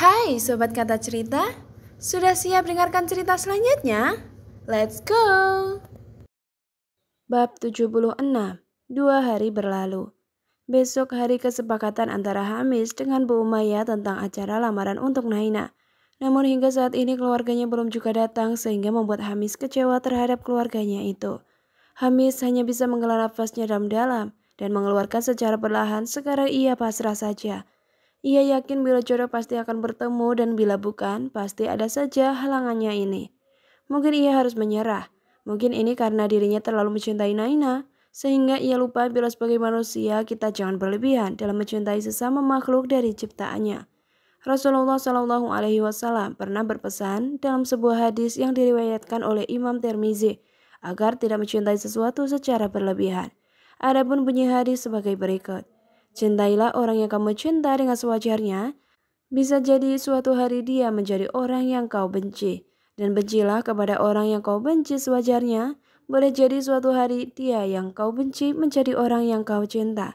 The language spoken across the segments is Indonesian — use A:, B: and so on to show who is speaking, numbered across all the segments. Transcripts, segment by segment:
A: Hai Sobat Kata Cerita, sudah siap dengarkan cerita selanjutnya? Let's go! Bab 76, 2 hari berlalu. Besok hari kesepakatan antara Hamis dengan Bu Umayyah tentang acara lamaran untuk Naina. Namun hingga saat ini keluarganya belum juga datang sehingga membuat Hamis kecewa terhadap keluarganya itu. Hamis hanya bisa menghela nafasnya dalam-dalam dan mengeluarkan secara perlahan. Sekarang ia pasrah saja. Ia yakin bila jodoh pasti akan bertemu dan bila bukan, pasti ada saja halangannya ini. Mungkin ia harus menyerah. Mungkin ini karena dirinya terlalu mencintai Naina, sehingga ia lupa bila sebagai manusia kita jangan berlebihan dalam mencintai sesama makhluk dari ciptaannya. Rasulullah Shallallahu Alaihi Wasallam pernah berpesan dalam sebuah hadis yang diriwayatkan oleh Imam Tirmizi agar tidak mencintai sesuatu secara berlebihan. Adapun bunyi hadis sebagai berikut. Cintailah orang yang kamu cinta dengan sewajarnya. Bisa jadi suatu hari dia menjadi orang yang kau benci. Dan bencilah kepada orang yang kau benci sewajarnya. Boleh jadi suatu hari dia yang kau benci menjadi orang yang kau cinta.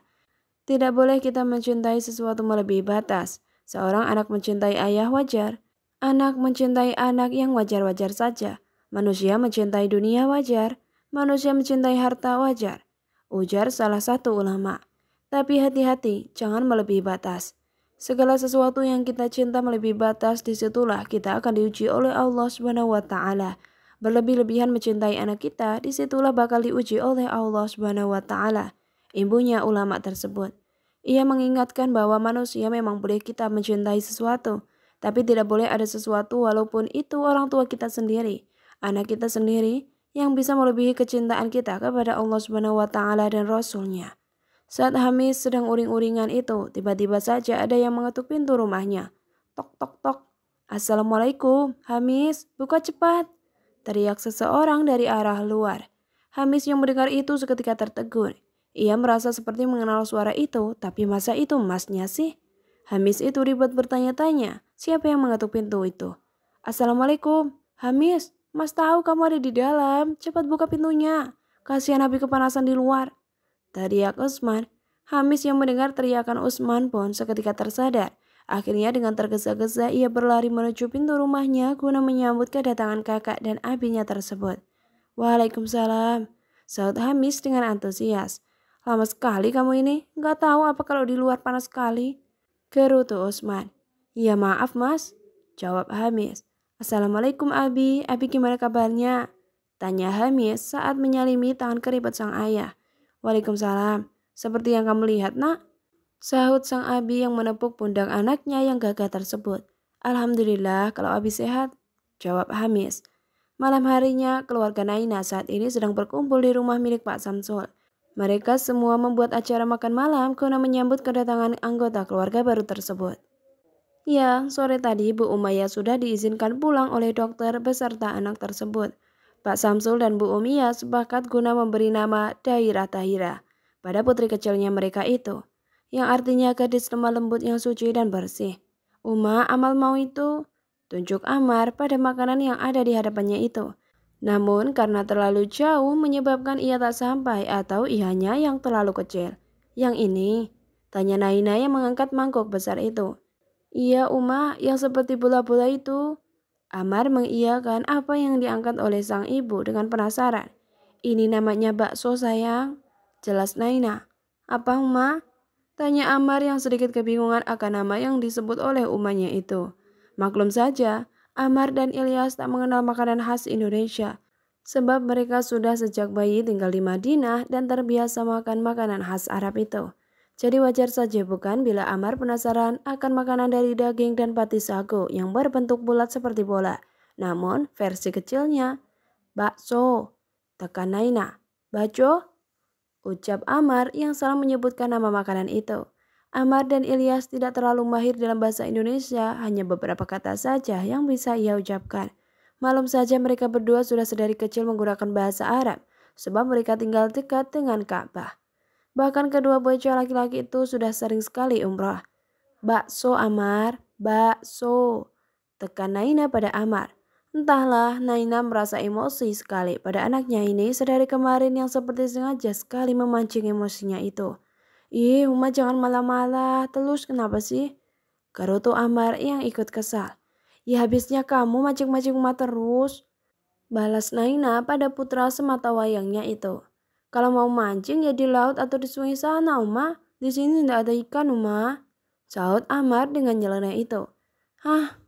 A: Tidak boleh kita mencintai sesuatu melebihi batas. Seorang anak mencintai ayah wajar. Anak mencintai anak yang wajar-wajar saja. Manusia mencintai dunia wajar. Manusia mencintai harta wajar. Ujar salah satu ulama. Tapi hati-hati, jangan melebihi batas. Segala sesuatu yang kita cinta melebihi batas, disitulah kita akan diuji oleh Allah Subhanahu wa Ta'ala. Berlebih-lebihan mencintai anak kita, disitulah bakal diuji oleh Allah Subhanahu wa Ta'ala. Ibunya ulama tersebut. Ia mengingatkan bahwa manusia memang boleh kita mencintai sesuatu, tapi tidak boleh ada sesuatu walaupun itu orang tua kita sendiri, anak kita sendiri, yang bisa melebihi kecintaan kita kepada Allah Subhanahu wa Ta'ala dan Rasul-Nya. Saat Hamis sedang uring-uringan itu, tiba-tiba saja ada yang mengetuk pintu rumahnya. Tok tok tok. Assalamualaikum, Hamis, buka cepat. Teriak seseorang dari arah luar. Hamis yang mendengar itu seketika tertegun. Ia merasa seperti mengenal suara itu, tapi masa itu masnya sih? Hamis itu ribet bertanya-tanya, siapa yang mengetuk pintu itu? Assalamualaikum, Hamis, Mas tahu kamu ada di dalam, cepat buka pintunya. Kasihan Abi kepanasan di luar. Teriak Usman. Hamis yang mendengar teriakan Usman pun seketika tersadar. Akhirnya dengan tergesa-gesa ia berlari menuju pintu rumahnya guna menyambut kedatangan kakak dan abinya tersebut. Waalaikumsalam, sahut Hamis dengan antusias. Lama sekali kamu ini, nggak tahu apa kalau di luar panas sekali? Gerutu Usman. Ya maaf mas, jawab Hamis. Assalamualaikum Abi gimana kabarnya? Tanya Hamis saat menyalimi tangan keriput sang ayah. Waalaikumsalam, seperti yang kamu lihat nak, sahut sang Abi yang menepuk pundak anaknya yang gagah tersebut. Alhamdulillah kalau Abi sehat, jawab Hamis. Malam harinya keluarga Naina saat ini sedang berkumpul di rumah milik Pak Samsul. Mereka semua membuat acara makan malam guna menyambut kedatangan anggota keluarga baru tersebut. Ya, sore tadi Bu Umayyah sudah diizinkan pulang oleh dokter beserta anak tersebut. Pak Samsul dan Bu Umayyah sepakat guna memberi nama Dairah Tahira pada putri kecilnya mereka itu, yang artinya gadis lemah lembut yang suci dan bersih. Uma, Amal mau itu, tunjuk Amar pada makanan yang ada di hadapannya itu. Namun karena terlalu jauh menyebabkan ia tak sampai atau ianya yang terlalu kecil. Yang ini, tanya Naina yang mengangkat mangkok besar itu. Iya Uma, yang seperti bola-bola itu. Amar mengiyakan apa yang diangkat oleh sang ibu dengan penasaran. Ini namanya bakso sayang, jelas Naina. Apa Uma? Tanya Amar yang sedikit kebingungan akan nama yang disebut oleh umanya itu. Maklum saja, Amar dan Ilyas tak mengenal makanan khas Indonesia. Sebab mereka sudah sejak bayi tinggal di Madinah dan terbiasa makan makanan khas Arab itu. Jadi wajar saja bukan bila Amar penasaran akan makanan dari daging dan pati sago yang berbentuk bulat seperti bola. Namun versi kecilnya, bakso, tekan Naina. Baco? Ucap Amar yang salah menyebutkan nama makanan itu. Amar dan Ilyas tidak terlalu mahir dalam bahasa Indonesia, hanya beberapa kata saja yang bisa ia ucapkan. Malum saja mereka berdua sudah sedari kecil menggunakan bahasa Arab, sebab mereka tinggal dekat dengan Ka'bah. Bahkan kedua bocah laki-laki itu sudah sering sekali umrah. Bakso Amar, bakso. Tekan Naina pada Amar. Entahlah, Naina merasa emosi sekali pada anaknya ini sedari kemarin yang seperti sengaja sekali memancing emosinya itu. Ih, Uma jangan malah-malah, terus kenapa sih? Gerutu Amar yang ikut kesal. Ya habisnya kamu mancing-mancing Uma terus. Balas Naina pada putra semata wayangnya itu. Kalau mau mancing ya di laut atau di sungai sana Uma. Di sini tidak ada ikan Uma. Saud Amar dengan nyeleneh itu. Hah?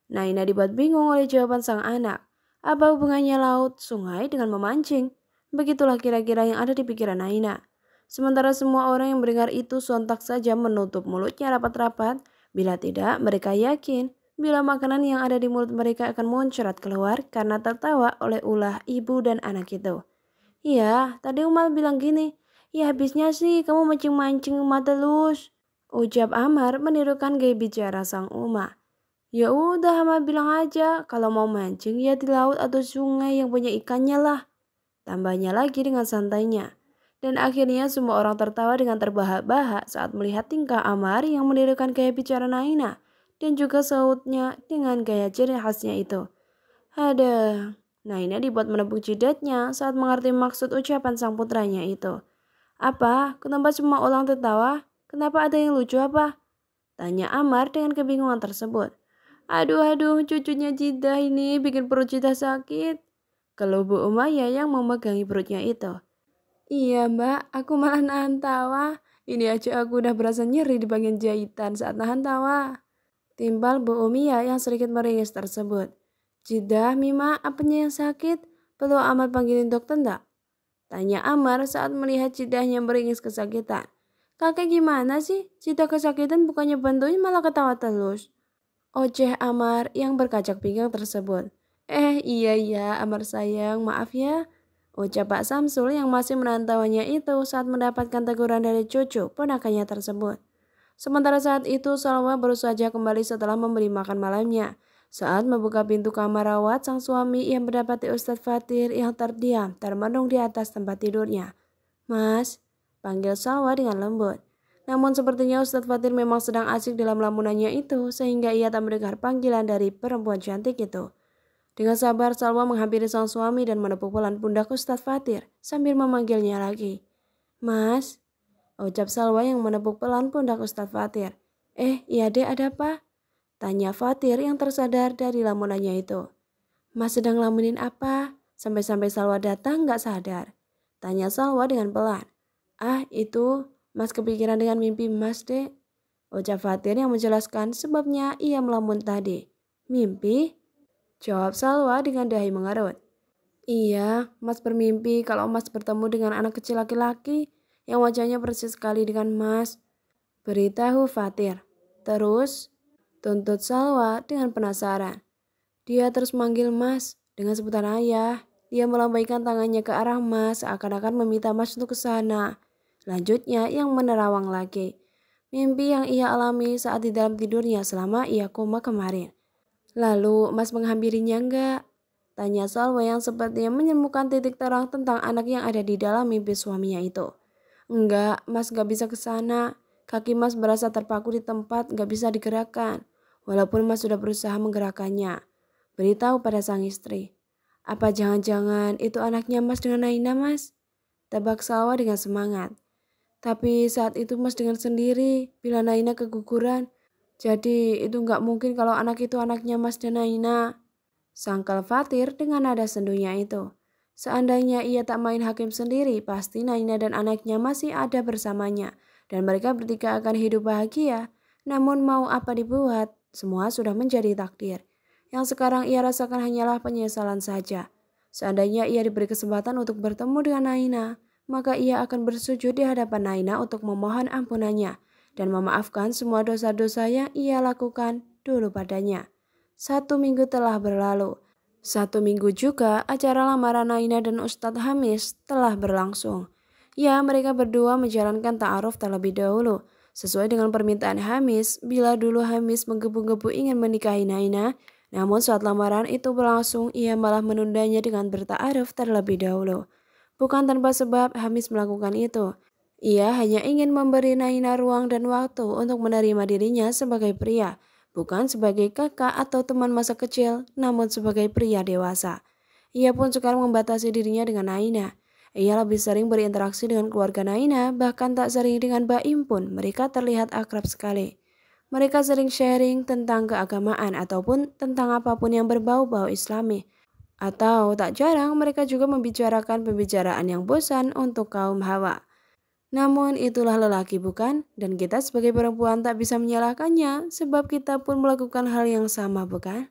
A: Naina dibuat bingung oleh jawaban sang anak. Apa hubungannya laut, sungai dengan memancing? Begitulah kira-kira yang ada di pikiran Naina. Sementara semua orang yang mendengar itu sontak saja menutup mulutnya rapat-rapat. Bila tidak, mereka yakin bila makanan yang ada di mulut mereka akan muncrat keluar karena tertawa oleh ulah ibu dan anak itu. Iya, tadi Umar bilang gini, ya habisnya sih kamu mancing-mancing Uma terus. Ucap Amar menirukan gaya bicara sang Uma. Ya udah Amar bilang aja, kalau mau mancing ya di laut atau sungai yang punya ikannya lah. Tambahnya lagi dengan santainya. Dan akhirnya semua orang tertawa dengan terbahak-bahak saat melihat tingkah Amar yang menirukan gaya bicara Naina. Dan juga sautnya dengan gaya ciri khasnya itu. Ada. Naina dibuat menepuk jidatnya saat mengerti maksud ucapan sang putranya itu. Apa? Kenapa semua orang tertawa? Kenapa ada yang lucu apa? Tanya Amar dengan kebingungan tersebut. Aduh, cucunya Jidah ini bikin perut Jidah sakit. Keluh Bu Umayyah yang memegangi perutnya itu. Iya mbak, aku malah nahan tawa. Ini aja aku udah berasa nyeri di bagian jahitan saat nahan tawa. Timbal Bu Umayyah yang sedikit meringis tersebut. Jidah, Mima, apanya yang sakit? Perlu Amar panggilin dokter enggak? Tanya Amar saat melihat Jidahnya meringis kesakitan. Kakek gimana sih? Jidah kesakitan bukannya bantuin malah ketawa terus. Oceh Amar yang berkacak pinggang tersebut. Iya Amar sayang, maaf ya. Ucap Pak Samsul yang masih menahan tawanya itu saat mendapatkan teguran dari cucu ponakannya tersebut. Sementara saat itu Salwa baru saja kembali setelah memberi makan malamnya. Saat membuka pintu kamar rawat sang suami yang mendapati Ustadz Fatir yang terdiam termenung di atas tempat tidurnya. Mas, panggil Salwa dengan lembut. Namun sepertinya Ustadz Fatir memang sedang asik dalam lamunannya itu sehingga ia tak mendengar panggilan dari perempuan cantik itu. Dengan sabar Salwa menghampiri sang suami dan menepuk pelan pundak Ustadz Fatir sambil memanggilnya lagi. Mas, ucap Salwa yang menepuk pelan pundak Ustadz Fatir. Iya dek, ada apa? Tanya Fatir yang tersadar dari lamunannya itu. Mas sedang lamunin apa? Sampai-sampai Salwa datang gak sadar. Tanya Salwa dengan pelan. Itu, Mas kepikiran dengan mimpi Mas dek. Ucap Fatir yang menjelaskan sebabnya ia melamun tadi. Mimpi? Jawab Salwa dengan dahi mengerut. Iya, Mas bermimpi kalau Mas bertemu dengan anak kecil laki-laki yang wajahnya persis sekali dengan Mas. Beritahu Fatir. Terus, tuntut Salwa dengan penasaran. Dia terus manggil Mas dengan sebutan ayah. Dia melambaikan tangannya ke arah Mas seakan-akan meminta Mas untuk ke sana. Lanjutnya yang menerawang lagi. Mimpi yang ia alami saat di dalam tidurnya selama ia koma kemarin. Lalu Mas menghampirinya enggak? Tanya Salwa yang sepertinya menemukan titik terang tentang anak yang ada di dalam mimpi suaminya itu. Enggak, Mas gak bisa ke sana. Kaki Mas berasa terpaku di tempat, gak bisa digerakkan. Walaupun Mas sudah berusaha menggerakkannya. Beritahu pada sang istri. Apa jangan-jangan itu anaknya Mas dengan Naina Mas? Tebak Salwa dengan semangat. Tapi saat itu Mas dengar sendiri bila Naina keguguran. Jadi itu gak mungkin kalau anak itu anaknya Mas dan Naina. Sangkal Fatir dengan nada sendunya itu. Seandainya ia tak main hakim sendiri, pasti Naina dan anaknya masih ada bersamanya. Dan mereka bertiga akan hidup bahagia. Namun mau apa dibuat, semua sudah menjadi takdir. Yang sekarang ia rasakan hanyalah penyesalan saja. Seandainya ia diberi kesempatan untuk bertemu dengan Naina, maka ia akan bersujud di hadapan Naina untuk memohon ampunannya. Dan memaafkan semua dosa-dosa yang ia lakukan dulu padanya. 1 minggu telah berlalu. 1 minggu juga acara lamaran Naina dan Ustadz Hamis telah berlangsung. Ya, mereka berdua menjalankan ta'aruf terlebih dahulu. Sesuai dengan permintaan Hamis, bila dulu Hamis menggebu-gebu ingin menikahi Naina, namun saat lamaran itu berlangsung, ia malah menundanya dengan berta'aruf terlebih dahulu. Bukan tanpa sebab Hamis melakukan itu. Ia hanya ingin memberi Naina ruang dan waktu untuk menerima dirinya sebagai pria. Bukan sebagai kakak atau teman masa kecil, namun sebagai pria dewasa. Ia pun sekarang membatasi dirinya dengan Naina. Ia lebih sering berinteraksi dengan keluarga Naina, bahkan tak sering dengan Baim pun mereka terlihat akrab sekali. Mereka sering sharing tentang keagamaan ataupun tentang apapun yang berbau-bau Islami. Atau tak jarang mereka juga membicarakan pembicaraan yang bosan untuk kaum hawa. Namun itulah lelaki bukan? Dan kita sebagai perempuan tak bisa menyalahkannya sebab kita pun melakukan hal yang sama bukan?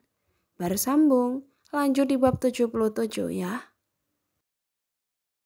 A: Bersambung, lanjut di bab 77 ya.